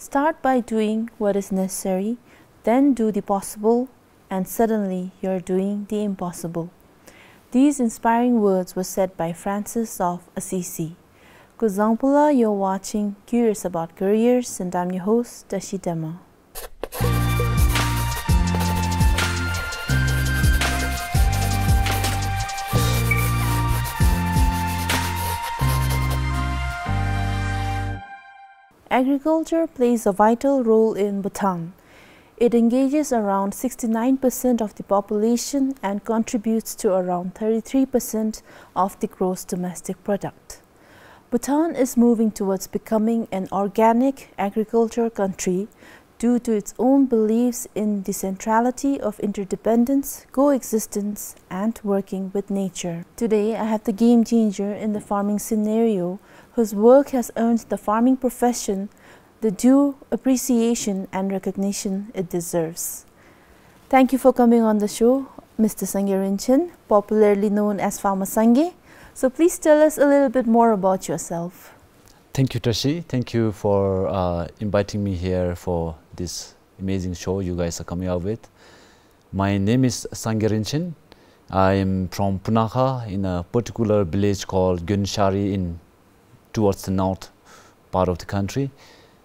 Start by doing what is necessary, then do the possible, and suddenly you're doing the impossible. These inspiring words were said by Francis of Assisi. 𝗂𝗶𝗿𝗶𝗀, you're watching Curious About Careers, and I'm your host, 𝗙𝗽𝗂𝗏. Agriculture plays a vital role in Bhutan. It engages around 69% of the population and contributes to around 33% of the gross domestic product. Bhutan is moving towards becoming an organic agriculture country due to its own beliefs in the centrality of interdependence, coexistence, and working with nature. Today, I have the game changer in the farming scenario, whose work has earned the farming profession the due appreciation and recognition it deserves. Thank you for coming on the show, Mr. 𝗙𝗂𝗿𝗀𝗀, popularly known as Farmer 𝗙𝗂𝗏. So please tell us a little bit more about yourself. Thank you, 𝗙𝗪. Thank you for inviting me here for this amazing show you guys are coming out with. My name is 𝗙𝗂𝗿𝗀𝗀. I am from Punakha, in a particular village called 𝗙𝗂𝗵𝗆 towards the north part of the country.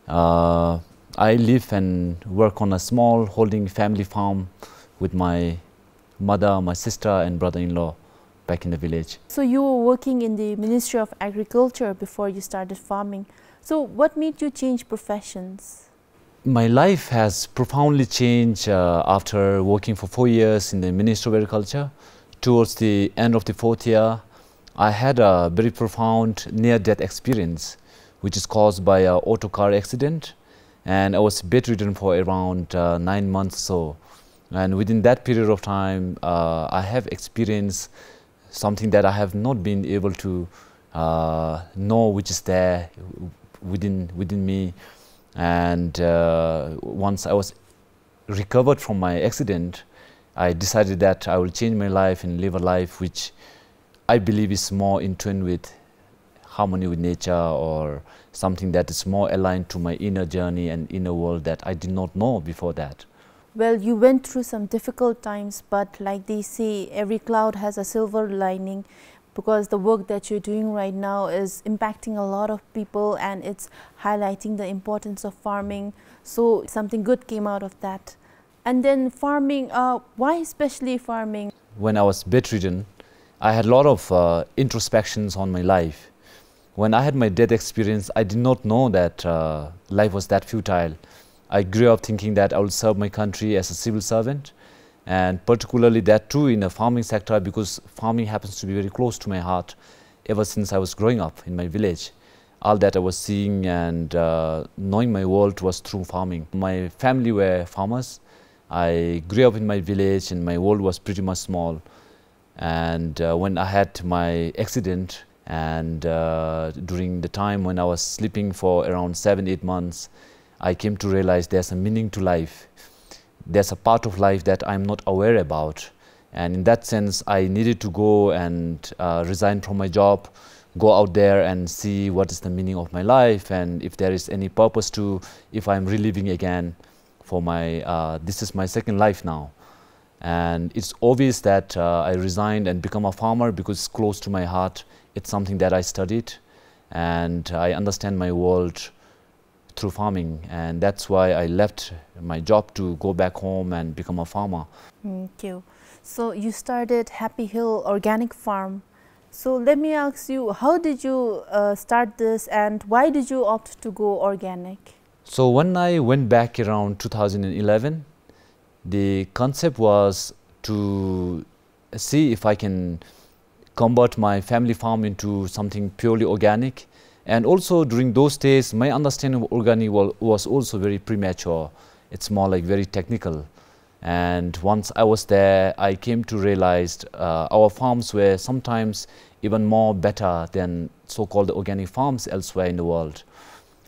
I live and work on a small holding family farm with my mother, my sister and brother-in-law back in the village. So you were working in the Ministry of Agriculture before you started farming. So what made you change professions? My life has profoundly changed after working for 4 years in the Ministry of Agriculture. Towards the end of the 4th year, I had a very profound near-death experience, which is caused by an auto car accident, and I was bedridden for around 9 months or so. And within that period of time, I have experienced something that I have not been able to know, which is there within me. And once I was recovered from my accident, I decided that I will change my life and live a life which I believe is more in tune with harmony with nature, or something that is more aligned to my inner journey and inner world that I did not know before that. Well, you went through some difficult times, but like they say, every cloud has a silver lining, because the work that you're doing right now is impacting a lot of people and it's highlighting the importance of farming. So something good came out of that. And then farming, why especially farming? When I was bedridden, I had a lot of introspections on my life. When I had my death experience, I did not know that life was that futile. I grew up thinking that I would serve my country as a civil servant, and particularly that too in the farming sector, because farming happens to be very close to my heart ever since I was growing up in my village. All that I was seeing and knowing my world was through farming. My family were farmers. I grew up in my village and my world was pretty much small. And when I had my accident, and during the time when I was sleeping for around 7-8 months, I came to realize there's a meaning to life. There's a part of life that I'm not aware about. And in that sense, I needed to go and resign from my job, go out there and see what is the meaning of my life, and if there is any purpose to, if I'm reliving again for my, this is my second life now. And it's obvious that I resigned and become a farmer because it's close to my heart. It's something that I studied, and I understand my world through farming, and that's why I left my job to go back home and become a farmer. Thank you. So you started 𝗵𝗵𝗆 Organic Farm. So let me ask you, how did you start this, and why did you opt to go organic? So when I went back around 2011, the concept was to see if I can convert my family farm into something purely organic. And also during those days, my understanding of organic was also very premature. It's more like very technical. And once I was there, I came to realize our farms were sometimes even more better than so-called organic farms elsewhere in the world.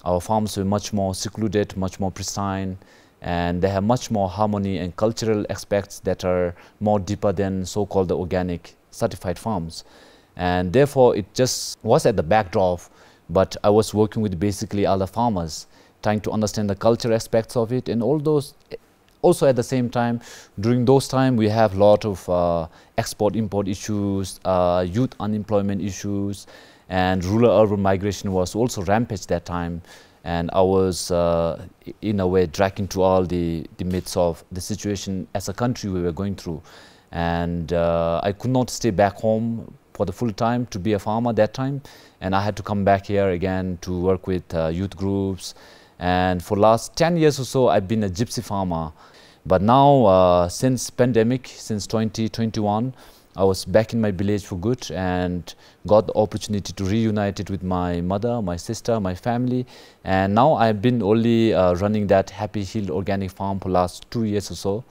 Our farms were much more secluded, much more pristine, and they have much more harmony and cultural aspects that are more deeper than so-called organic certified farms. And therefore, it just was at the backdrop, but I was working with basically other farmers trying to understand the culture aspects of it, and all those. Also at the same time, during those time, we have a lot of export-import issues, youth unemployment issues, and rural-urban migration was also rampant that time. And I was, in a way, dragged into all the midst of the situation as a country we were going through. And I could not stay back home for the full time to be a farmer that time. And I had to come back here again to work with youth groups. And for last 10 years or so, I've been a gypsy farmer. But now, since pandemic, since 2021, I was back in my village for good and got the opportunity to reunite it with my mother, my sister, my family. And now I've been only running that 𝗙𝗵𝗆𝗆 organic farm for last 2 years or so.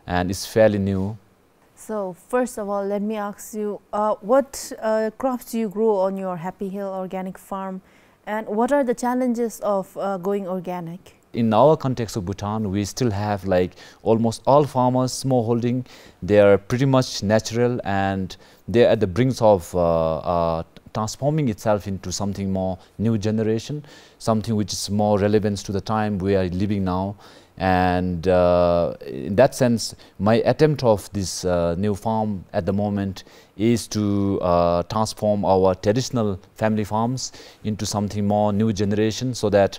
And it's fairly new. So first of all, let me ask you, what crops do you grow on your 𝗙𝗵𝗆𝗆 organic farm? And what are the challenges of going organic? In our context of Bhutan, we still have like almost all farmers, smallholding, they are pretty much natural and they're at the brink of transforming itself into something more new generation, something which is more relevant to the time we are living now. And in that sense, my attempt of this new farm at the moment is to transform our traditional family farms into something more new generation, so that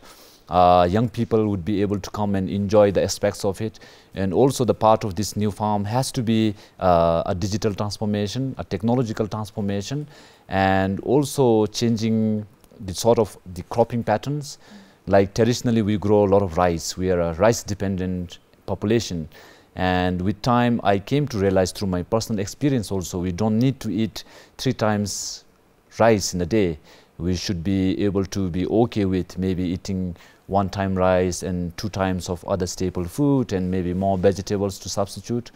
young people would be able to come and enjoy the aspects of it. And also the part of this new farm has to be a digital transformation, a technological transformation, and also changing the sort of the cropping patterns. Like traditionally we grow a lot of rice. We are a rice dependent population. And with time I came to realize through my personal experience also, we don't need to eat 3 times rice in a day. We should be able to be okay with maybe eating 1 time rice and 2 times of other staple food and maybe more vegetables to substitute,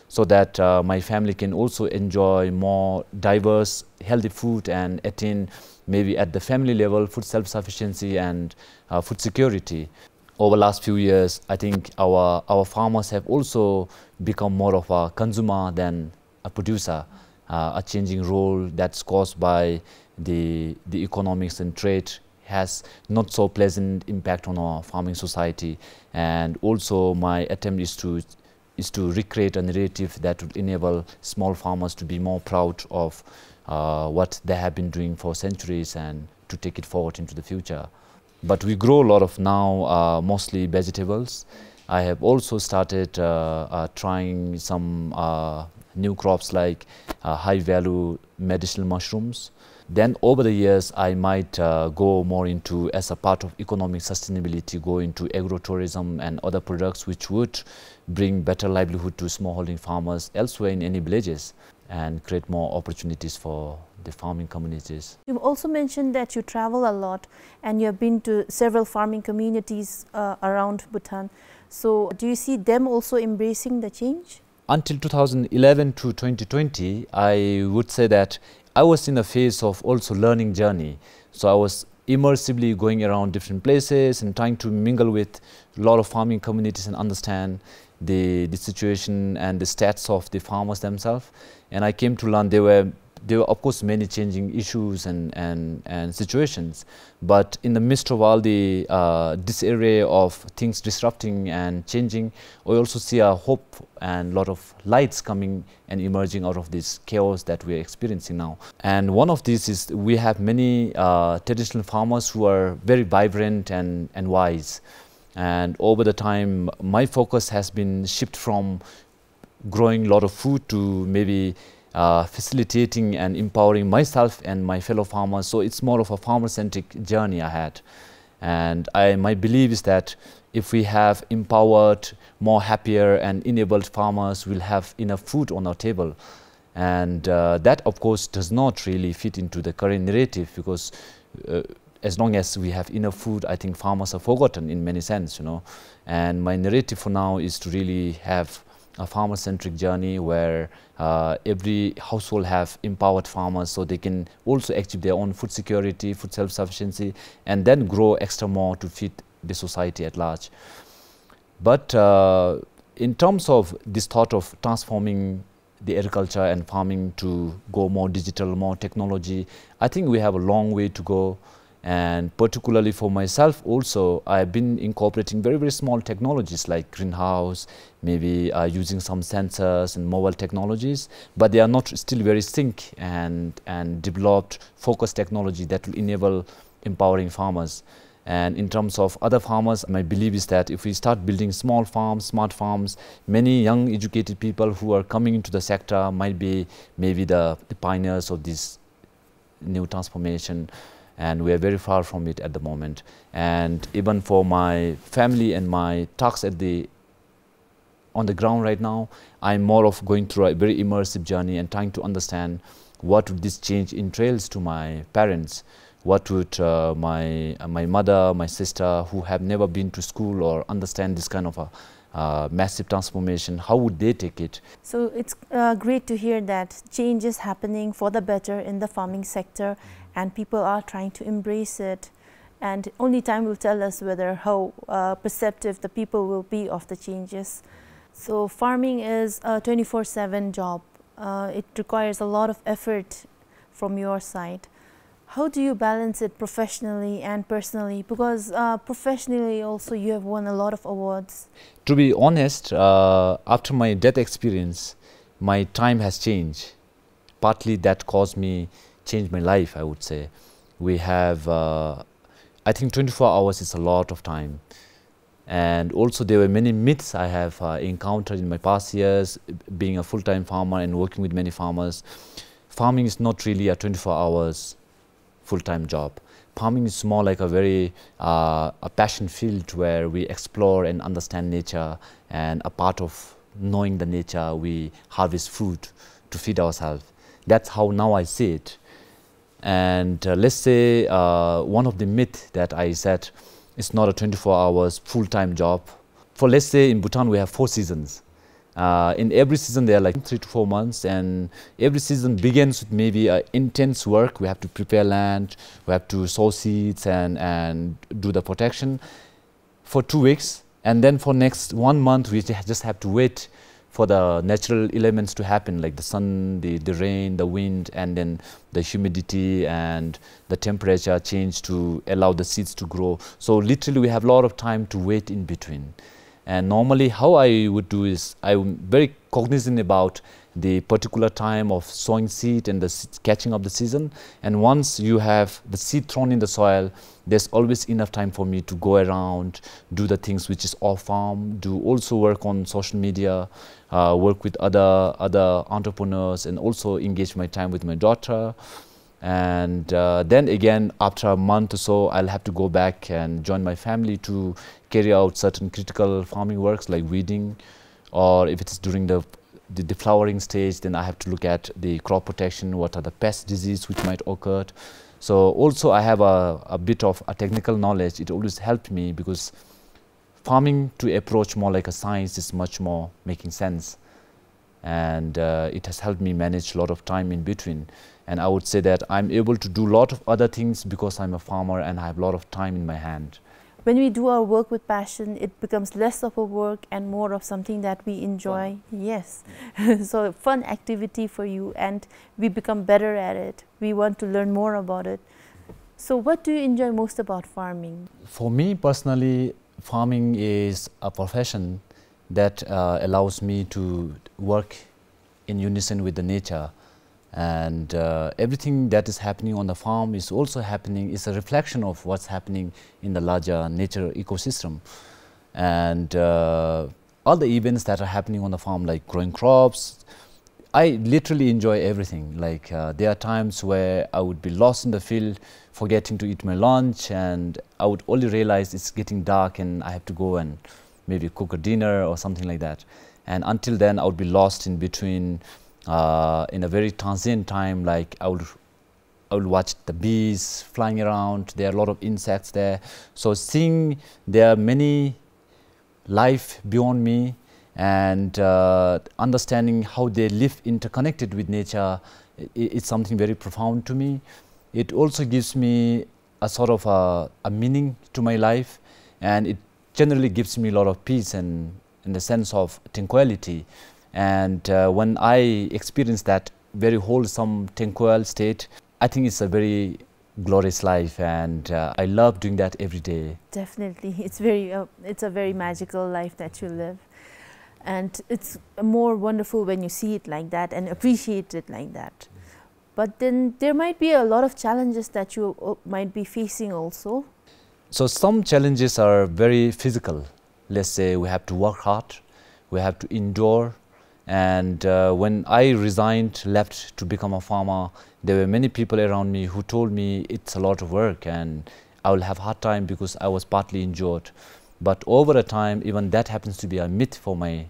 so that my family can also enjoy more diverse, healthy food and attain maybe at the family level food self-sufficiency and food security. Over the last few years, I think our farmers have also become more of a consumer than a producer, a changing role that's caused by the economics and trade has not so pleasant impact on our farming society. And also my attempt is to recreate a narrative that would enable small farmers to be more proud of what they have been doing for centuries and to take it forward into the future. But we grow a lot of now mostly vegetables. I have also started trying some new crops like high-value medicinal mushrooms. Then over the years, I might go more into, as a part of economic sustainability, go into agro-tourism and other products which would bring better livelihood to smallholding farmers elsewhere in any villages and create more opportunities for the farming communities. You also mentioned that you travel a lot and you have been to several farming communities around Bhutan. So do you see them also embracing the change? Until 2011 to 2020, I would say that I was in a phase of also learning journey. So I was immersively going around different places and trying to mingle with a lot of farming communities and understand the situation and the stats of the farmers themselves. And I came to learn there were of course many changing issues and situations, but in the midst of all the disarray of things disrupting and changing, we also see a hope and a lot of lights coming and emerging out of this chaos that we are experiencing now. And one of these is we have many traditional farmers who are very vibrant and wise. And over the time, my focus has been shifted from growing a lot of food to maybe facilitating and empowering myself and my fellow farmers. So it's more of a farmer-centric journey I had. And my belief is that if we have empowered, more happier and enabled farmers, we'll have enough food on our table. And that of course does not really fit into the current narrative, because as long as we have enough food, I think farmers are forgotten in many sense, you know. And my narrative for now is to really have a farmer-centric journey where every household have empowered farmers so they can also achieve their own food security, food self-sufficiency, and then grow extra more to feed the society at large. But in terms of this thought of transforming the agriculture and farming to go more digital, more technology, I think we have a long way to go. And particularly for myself also, I've been incorporating very, very small technologies like greenhouse, maybe using some sensors and mobile technologies, but they are not still very sync and developed focused technology that will enable empowering farmers. And in terms of other farmers, my belief is that if we start building small farms, smart farms, many young educated people who are coming into the sector might be maybe the pioneers of this new transformation. And we are very far from it at the moment. And even for my family and my tasks on the ground right now, I'm more of going through a very immersive journey and trying to understand what would this change entails to my parents. What would my mother, my sister, who have never been to school or understand this kind of a massive transformation, how would they take it? So it's great to hear that change is happening for the better in the farming sector, and people are trying to embrace it, and only time will tell us whether how perceptive the people will be of the changes. So farming is a 24/7 job. It requires a lot of effort from your side. How do you balance it professionally and personally? Because professionally also you have won a lot of awards. To be honest, after my death experience, my time has changed. Partly that caused me change my life, I would say. We have, I think 24 hours is a lot of time. And also there were many myths I have encountered in my past years, being a full-time farmer and working with many farmers. Farming is not really a 24 hours full-time job. Farming is more like a very a passion field where we explore and understand nature, and a part of knowing the nature, we harvest food to feed ourselves. That's how now I see it. And let's say one of the myths that I said, it's not a 24 hours full-time job. For let's say in Bhutan we have 4 seasons. In every season there are like 3 to 4 months, and every season begins with maybe intense work. We have to prepare land, we have to sow seeds and do the protection for 2 weeks, and then for next 1 month we just have to wait for the natural elements to happen, like the sun, the rain, the wind, and then the humidity and the temperature change to allow the seeds to grow. So literally we have a lot of time to wait in between. And normally how I would do is, I'm very cognizant about the particular time of sowing seed and the catching of the season. And once you have the seed thrown in the soil, there's always enough time for me to go around, do the things which is off farm, do also work on social media, work with other entrepreneurs, and also engage my time with my daughter. And then again, after a month or so, I'll have to go back and join my family to carry out certain critical farming works like weeding, or if it's during the flowering stage, then I have to look at the crop protection, what are the pest disease which might occur. So also I have a bit of a technical knowledge. It always helped me, because farming to approach more like a science is much more making sense. And it has helped me manage a lot of time in between. And I would say that I'm able to do a lot of other things because I'm a farmer and I have a lot of time in my hand. When we do our work with passion, it becomes less of a work and more of something that we enjoy. Fun. Yes. So fun activity for you, and we become better at it. We want to learn more about it. So what do you enjoy most about farming? For me personally, farming is a profession that allows me to work in unison with the nature. And everything that is happening on the farm is also happening, is a reflection of what's happening in the larger nature ecosystem. And all the events that are happening on the farm, like growing crops, I literally enjoy everything. Like there are times where I would be lost in the field, forgetting to eat my lunch, and I would only realize it's getting dark and I have to go and maybe cook a dinner or something like that. And until then, I would be lost in between. In a very transient time, like I would watch the bees flying around. There are a lot of insects there. So seeing there are many life beyond me, and understanding how they live interconnected with nature, it's something very profound to me. It also gives me a sort of a meaning to my life, and it generally gives me a lot of peace and the sense of tranquility. And when I experience that very wholesome, tranquil state, I think it's a very glorious life, and I love doing that every day. Definitely, it's a very magical life that you live, and it's more wonderful when you see it like that and appreciate it like that. But then there might be a lot of challenges that you might be facing also. So some challenges are very physical. Let's say we have to work hard, we have to endure. And when I resigned, left to become a farmer, there were many people around me who told me it's a lot of work and I will have a hard time because I was partly injured. But over a time, even that happens to be a myth for my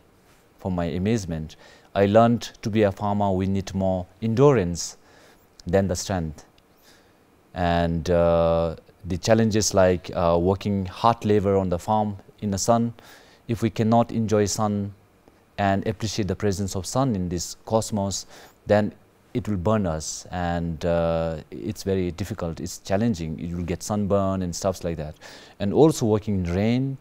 amazement. I learned to be a farmer, we need more endurance than the strength. And the challenges like working hard labor on the farm in the sun, if we cannot enjoy sun and appreciate the presence of sun in this cosmos, then it will burn us, and it's very difficult, it's challenging, you will get sunburn and stuff like that. And also working in rain,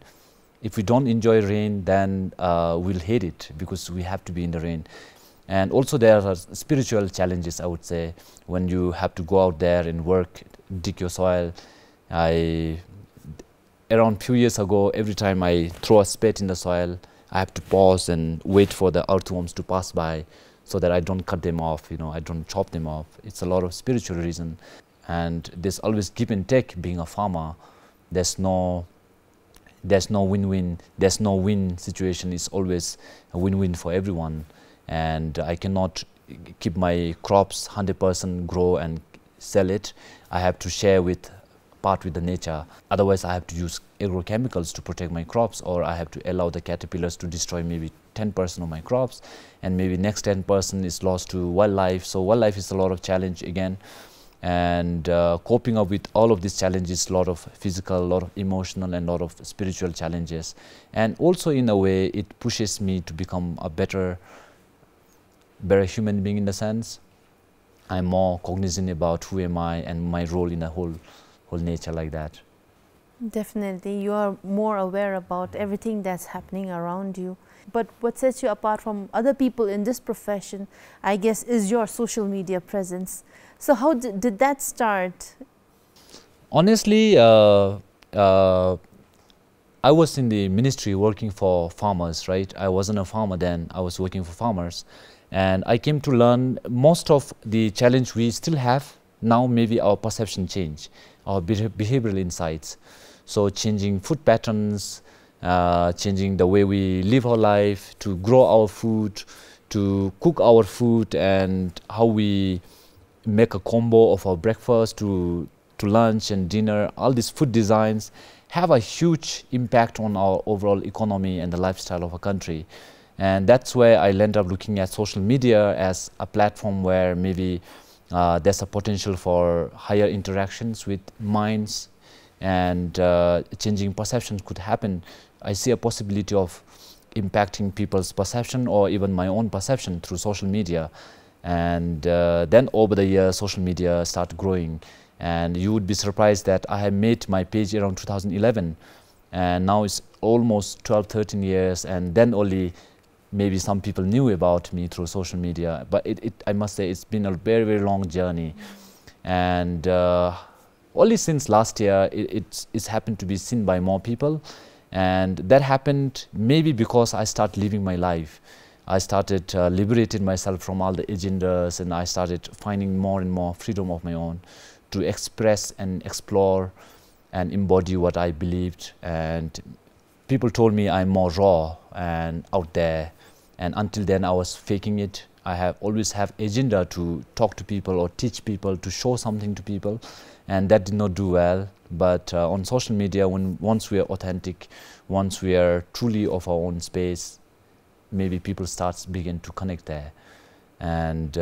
if we don't enjoy rain, then we'll hate it because we have to be in the rain. And also there are spiritual challenges, I would say, when you have to go out there and work, dig your soil. Around few years ago, every time I throw a spade in the soil, I have to pause and wait for the earthworms to pass by so that I don't cut them off, you know, I don't chop them off. It's a lot of spiritual reason. And there's always give and take being a farmer. There's no win-win, there's no win situation. It's always a win-win for everyone. And I cannot keep my crops 100% grow and sell it. I have to share part with the nature. Otherwise, I have to use agrochemicals to protect my crops, or I have to allow the caterpillars to destroy maybe 10% of my crops, and maybe next 10% is lost to wildlife. So wildlife is a lot of challenge again, and coping up with all of these challenges, a lot of physical, a lot of emotional, and a lot of spiritual challenges. And also in a way, it pushes me to become a better human being, in the sense I'm more cognizant about who am I and my role in the whole nature, like that. Definitely, you are more aware about everything that's happening around you. But what sets you apart from other people in this profession, I guess, is your social media presence. So how did that start? Honestly, I was in the ministry working for farmers, right? I wasn't a farmer then, I was working for farmers. And I came to learn most of the challenge we still have now. Maybe our perception change, our behavioral insights. So changing food patterns, changing the way we live our life, to grow our food, to cook our food, and how we make a combo of our breakfast to lunch and dinner. All these food designs have a huge impact on our overall economy and the lifestyle of a country. And that's where I ended up looking at social media as a platform where maybe there's a potential for higher interactions with minds, and changing perceptions could happen. I see a possibility of impacting people's perception or even my own perception through social media. And then over the years, social media started growing. And you would be surprised that I have made my page around 2011. And now it's almost 12, 13 years. And then only maybe some people knew about me through social media. But I must say, it's been a very, very long journey. And only since last year, it's happened to be seen by more people. And that happened maybe because I started living my life. I started liberating myself from all the agendas, and I started finding more and more freedom of my own to express and explore and embody what I believed. And people told me I'm more raw and out there. And until then, I was faking it. I always have agenda to talk to people or teach people, to show something to people, and that did not do well. But on social media, once we are authentic, once we are truly of our own space, maybe people begin to connect there. And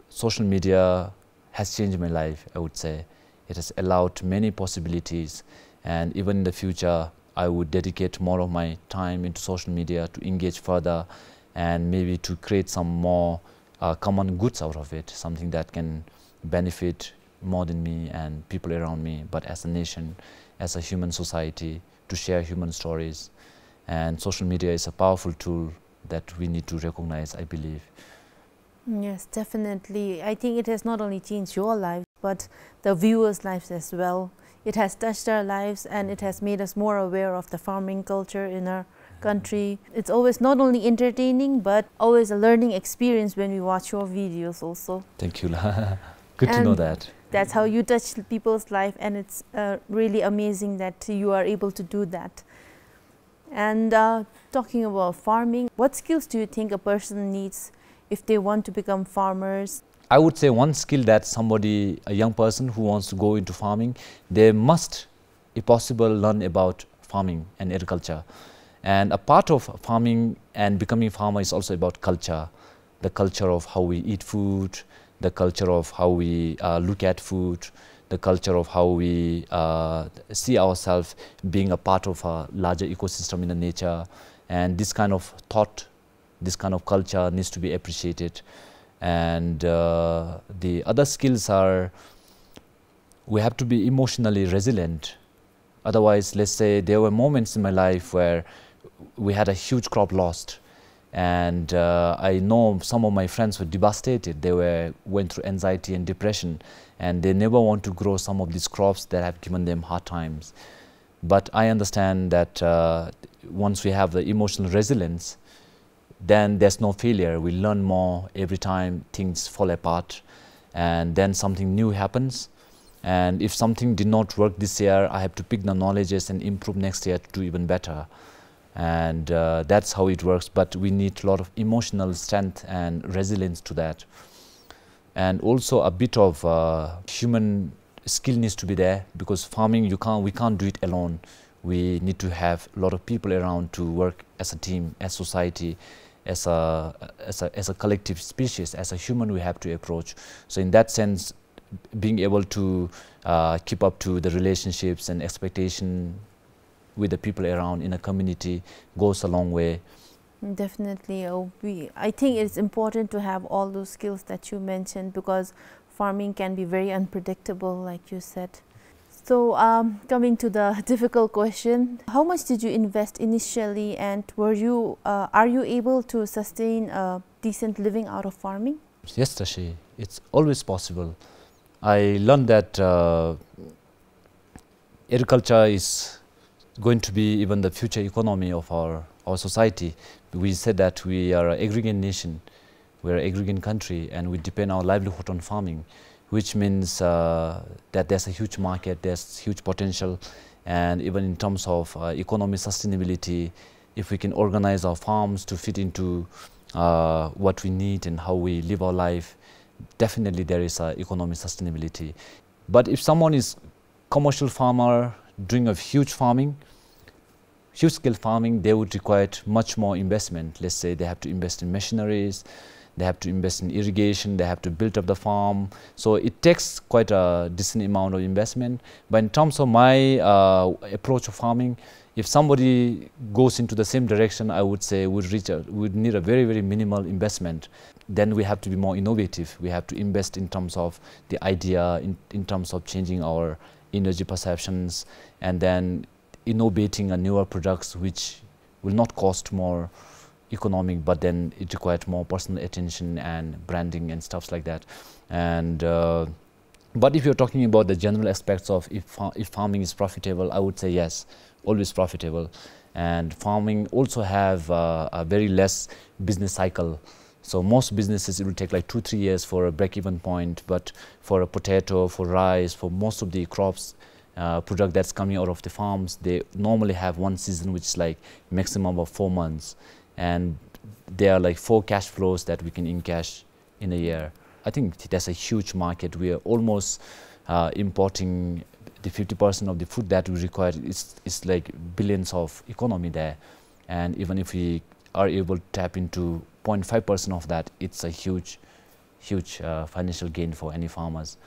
social media has changed my life, I would say. It has allowed many possibilities, and even in the future, I would dedicate more of my time into social media to engage further, and maybe to create some more common goods out of it, something that can benefit more than me and people around me, but as a nation, as a human society, to share human stories. And social media is a powerful tool that we need to recognize, I believe. Yes, definitely. I think it has not only changed your life, but the viewers' lives as well. It has touched our lives and it has made us more aware of the farming culture in our country. It's always not only entertaining but always a learning experience when we watch your videos also. Thank you. Good to know that. That's how you touch people's life, and it's really amazing that you are able to do that. And talking about farming, what skills do you think a person needs if they want to become farmers? I would say one skill that somebody, a young person who wants to go into farming, they must, if possible, learn about farming and agriculture. And a part of farming and becoming farmer is also about culture, the culture of how we eat food, the culture of how we look at food, the culture of how we see ourselves being a part of a larger ecosystem in the nature. And this kind of thought, this kind of culture needs to be appreciated. And the other skills are, we have to be emotionally resilient. Otherwise, let's say there were moments in my life where we had a huge crop lost, and I know some of my friends were devastated. They went through anxiety and depression, and they never want to grow some of these crops that have given them hard times. But I understand that once we have the emotional resilience, then there's no failure. We learn more every time things fall apart, and then something new happens. And if something did not work this year, I have to pick the knowledges and improve next year to do even better. And that's how it works. But we need a lot of emotional strength and resilience to that. And also a bit of human skill needs to be there, because farming, we can't do it alone. We need to have a lot of people around to work as a team, as society, as a collective species, as a human we have to approach. So in that sense, being able to keep up to the relationships and expectation with the people around in a community goes a long way. Definitely. I think it's important to have all those skills that you mentioned, because farming can be very unpredictable, like you said. So coming to the difficult question, how much did you invest initially, and are you able to sustain a decent living out of farming? Yes, Tashi, it's always possible. I learned that agriculture is going to be even the future economy of our society. We said that we are an agrarian nation, we are an agrarian country, and we depend our livelihood on farming, which means that there's a huge market, there's huge potential, and even in terms of economic sustainability, if we can organize our farms to fit into what we need and how we live our life, definitely there is economic sustainability. But if someone is commercial farmer doing a huge scale farming, they would require much more investment. Let's say they have to invest in machineries, they have to invest in irrigation, they have to build up the farm. So it takes quite a decent amount of investment. But in terms of my approach of farming, if somebody goes into the same direction, I would say would need a very, very minimal investment. Then we have to be more innovative. We have to invest in terms of the idea, in terms of changing our energy perceptions, and then innovating a newer products which will not cost more economic, but then it requires more personal attention and branding and stuff like that. And but if you're talking about the general aspects of if farming is profitable, I would say yes, always profitable. And farming also have a very less business cycle. So most businesses, it will take like 2-3 years for a break-even point, but for a potato, for rice, for most of the crops, product that's coming out of the farms, they normally have one season which is like maximum of 4 months. And there are like 4 cash flows that we can encash in a year. I think that's a huge market. We are almost importing the 50% of the food that we require. It's like billions of economy there. And even if we are able to tap into 0.5% of that, it's a huge financial gain for any farmers.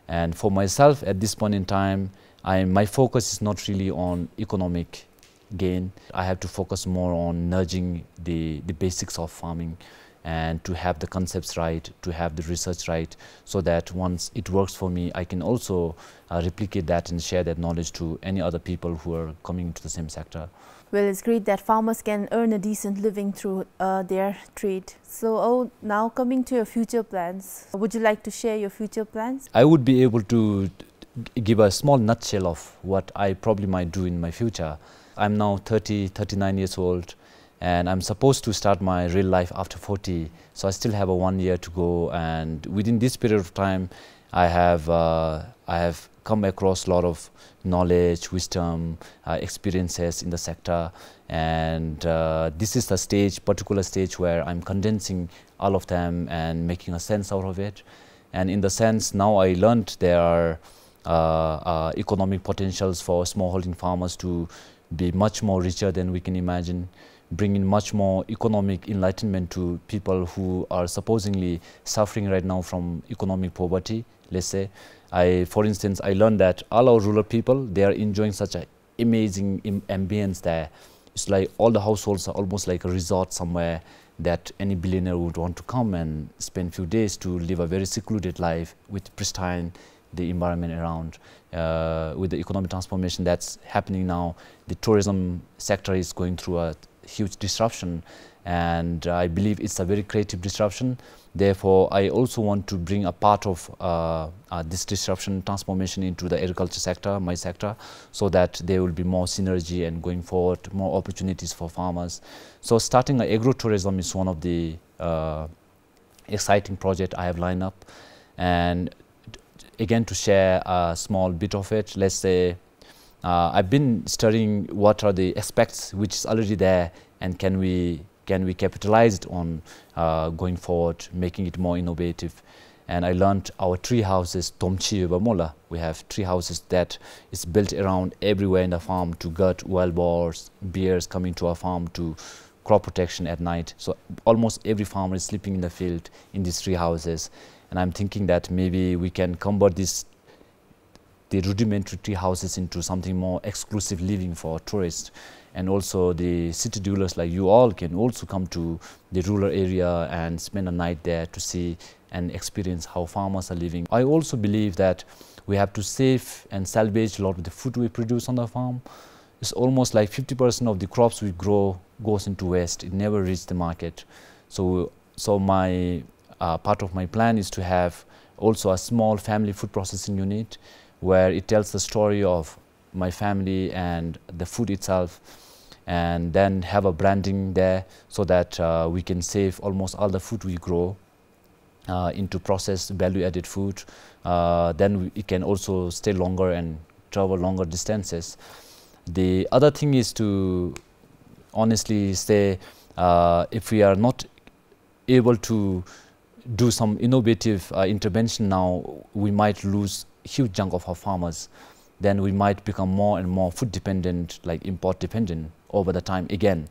And for myself at this point in time, my focus is not really on economic gain. I have to focus more on nurturing the basics of farming, and to have the concepts right, to have the research right, so that once it works for me, I can also replicate that and share that knowledge to any other people who are coming into the same sector. Well, it's great that farmers can earn a decent living through their trade. So, now coming to your future plans, would you like to share your future plans? I would be able to give a small nutshell of what I probably might do in my future. I'm now 39 years old, and I'm supposed to start my real life after 40. So I still have a 1 year to go, and within this period of time, I have come across a lot of knowledge, wisdom, experiences in the sector, and this is the particular stage where I'm condensing all of them and making a sense out of it. And in the sense, now I learned there are economic potentials for smallholding farmers to be much more richer than we can imagine, bringing much more economic enlightenment to people who are supposedly suffering right now from economic poverty, let's say. For instance, I learned that all our rural people, they are enjoying such an amazing ambience there. It's like all the households are almost like a resort somewhere that any billionaire would want to come and spend a few days to live a very secluded life with pristine the environment around. With the economic transformation that's happening now, the tourism sector is going through a huge disruption, and I believe it's a very creative disruption. Therefore, I also want to bring a part of this disruption transformation into the agriculture sector, my sector, so that there will be more synergy and going forward, more opportunities for farmers. So starting agro-tourism is one of the exciting projects I have lined up. And again, to share a small bit of it, let's say I've been studying what are the aspects which is already there, and can we capitalize on going forward, making it more innovative. And I learned our tree houses, 𝗙𝗵𝗆𝗆. We have tree houses that is built around everywhere in the farm to gut wild boars, bears coming to our farm, to crop protection at night. So almost every farmer is sleeping in the field in these tree houses. And I'm thinking that maybe we can convert the rudimentary tree houses into something more exclusive living for tourists. And also the city dwellers like you all can also come to the rural area and spend a night there to see and experience how farmers are living. I also believe that we have to save and salvage a lot of the food we produce on the farm. It's almost like 50% of the crops we grow goes into waste. It never reaches the market. So my part of my plan is to have also a small family food processing unit where it tells the story of my family and the food itself, and then have a branding there so that we can save almost all the food we grow into processed value-added food. Then it can also stay longer and travel longer distances. The other thing is to honestly say, if we are not able to do some innovative intervention now, we might lose a huge chunk of our farmers. Then we might become more and more food dependent, like import dependent over the time again,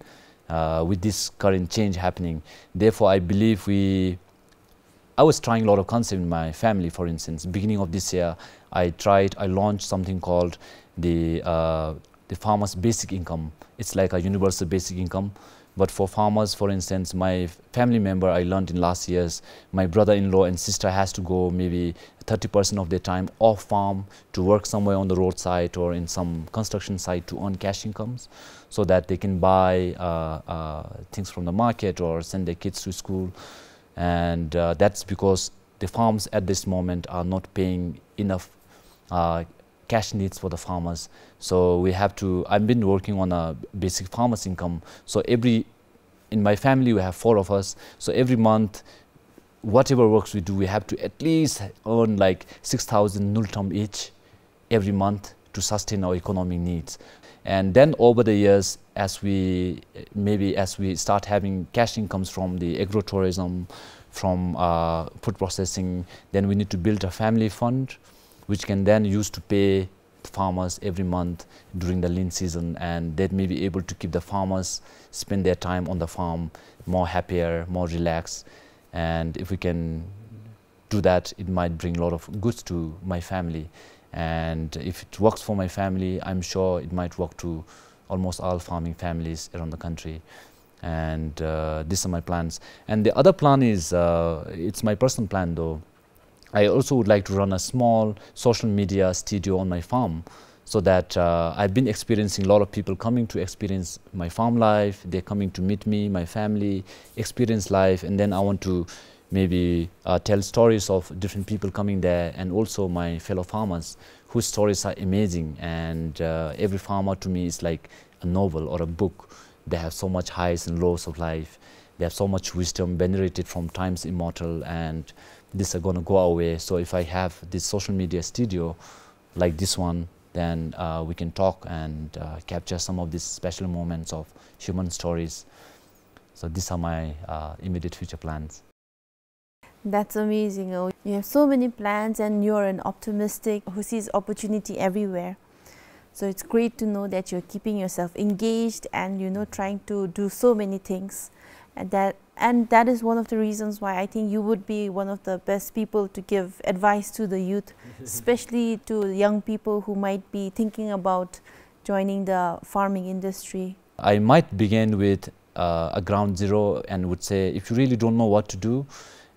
with this current change happening. Therefore, I believe I was trying a lot of concepts in my family. For instance, beginning of this year, I launched something called the farmer's basic income. It's like a universal basic income. But for farmers, for instance, my family member, I learned in last years, my brother-in-law and sister has to go maybe 30% of their time off farm to work somewhere on the roadside or in some construction site to earn cash incomes, so that they can buy things from the market or send their kids to school. And that's because the farms at this moment are not paying enough cash needs for the farmers. So we have to, I've been working on a basic farmer's income. So in my family we have 4 of us. So every month, whatever works we do, we have to at least earn like 6,000 nultam each every month to sustain our economic needs. And then over the years, as we start having cash incomes from the agro-tourism, from food processing, then we need to build a family fund, which can then use to pay farmers every month during the lean season, and that may be able to keep the farmers spend their time on the farm more happier, more relaxed. And if we can do that, it might bring a lot of goods to my family. And if it works for my family, I'm sure it might work to almost all farming families around the country. And these are my plans. And the other plan is, it's my personal plan though. I also would like to run a small social media studio on my farm. so that I've been experiencing a lot of people coming to experience my farm life. They're coming to meet me, my family, experience life, and then I want to maybe tell stories of different people coming there, and also my fellow farmers whose stories are amazing. And every farmer to me is like a novel or a book. They have so much highs and lows of life. They have so much wisdom venerated from times immortal, and this are going to go away. So if I have this social media studio like this one, then we can talk and capture some of these special moments of human stories. So these are my immediate future plans. That's amazing. Oh, you have so many plans, and you're an optimistic who sees opportunity everywhere. So it's great to know that you're keeping yourself engaged and, you know, trying to do so many things. And that is one of the reasons why I think you would be one of the best people to give advice to the youth, especially to young people who might be thinking about joining the farming industry. I might begin with a ground zero and would say, if you really don't know what to do,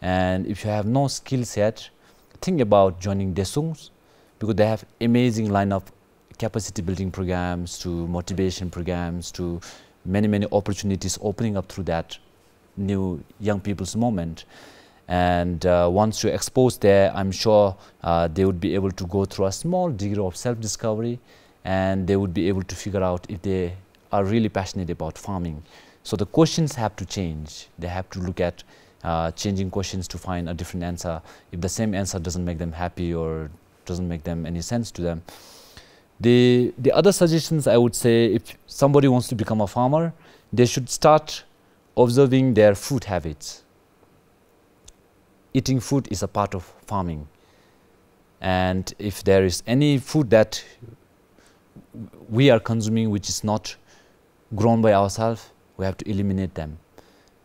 and if you have no skills yet, think about joining Desungs, because they have amazing lineup, capacity building programs to motivation programs to many opportunities opening up through that new young people's movement. And once you're exposed there, I'm sure they would be able to go through a small degree of self-discovery, and they would be able to figure out if they are really passionate about farming. So the questions have to change. They have to look at changing questions to find a different answer if the same answer doesn't make them happy or doesn't make them any sense to them. The other suggestions, I would say, if somebody wants to become a farmer, they should start observing their food habits. Eating food is a part of farming, and if there is any food that we are consuming which is not grown by ourselves, we have to eliminate them.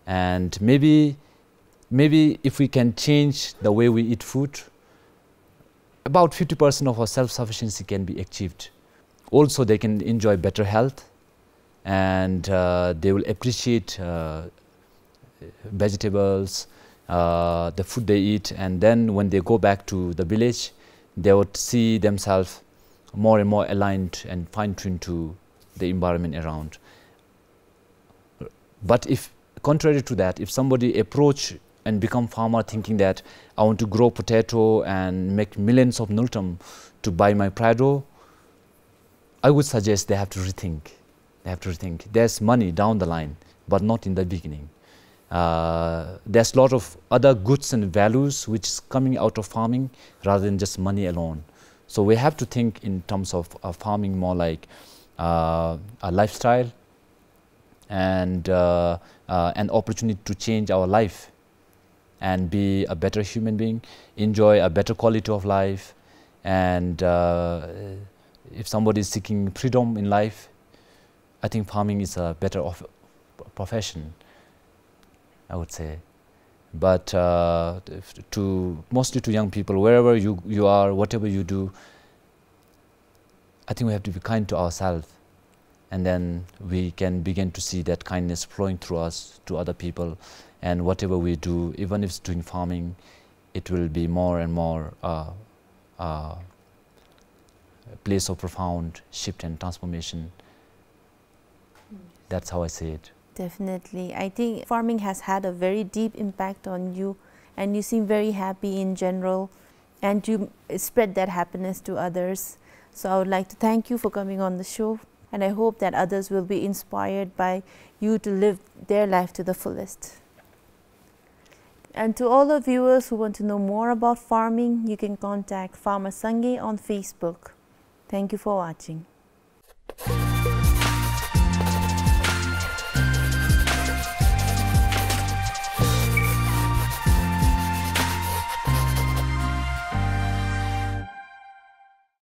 And maybe if we can change the way we eat food, about 50% of our self-sufficiency can be achieved. Also, they can enjoy better health, and they will appreciate vegetables, the food they eat, and then when they go back to the village, they would see themselves more and more aligned and fine-tuned to the environment around. But if, contrary to that, if somebody approach and become farmer thinking that I want to grow potato and make millions of nultum to buy my Prado, I would suggest they have to rethink. They have to rethink. There's money down the line, but not in the beginning. There's a lot of other goods and values which is coming out of farming rather than just money alone. So we have to think in terms of farming more like a lifestyle and an opportunity to change our life and be a better human being, enjoy a better quality of life. And if somebody is seeking freedom in life, I think farming is a better profession, I would say. But mostly to young people, wherever you are, whatever you do, I think we have to be kind to ourselves, and then we can begin to see that kindness flowing through us to other people. And whatever we do, even if it's doing farming, it will be more and more a place of profound shift and transformation. That's how I see it. Definitely. I think farming has had a very deep impact on you, and you seem very happy in general, and you spread that happiness to others. So I would like to thank you for coming on the show, and I hope that others will be inspired by you to live their life to the fullest. And to all the viewers who want to know more about farming, you can contact Farmer 𝗙𝗂𝗿𝗶 on Facebook. Thank you for watching.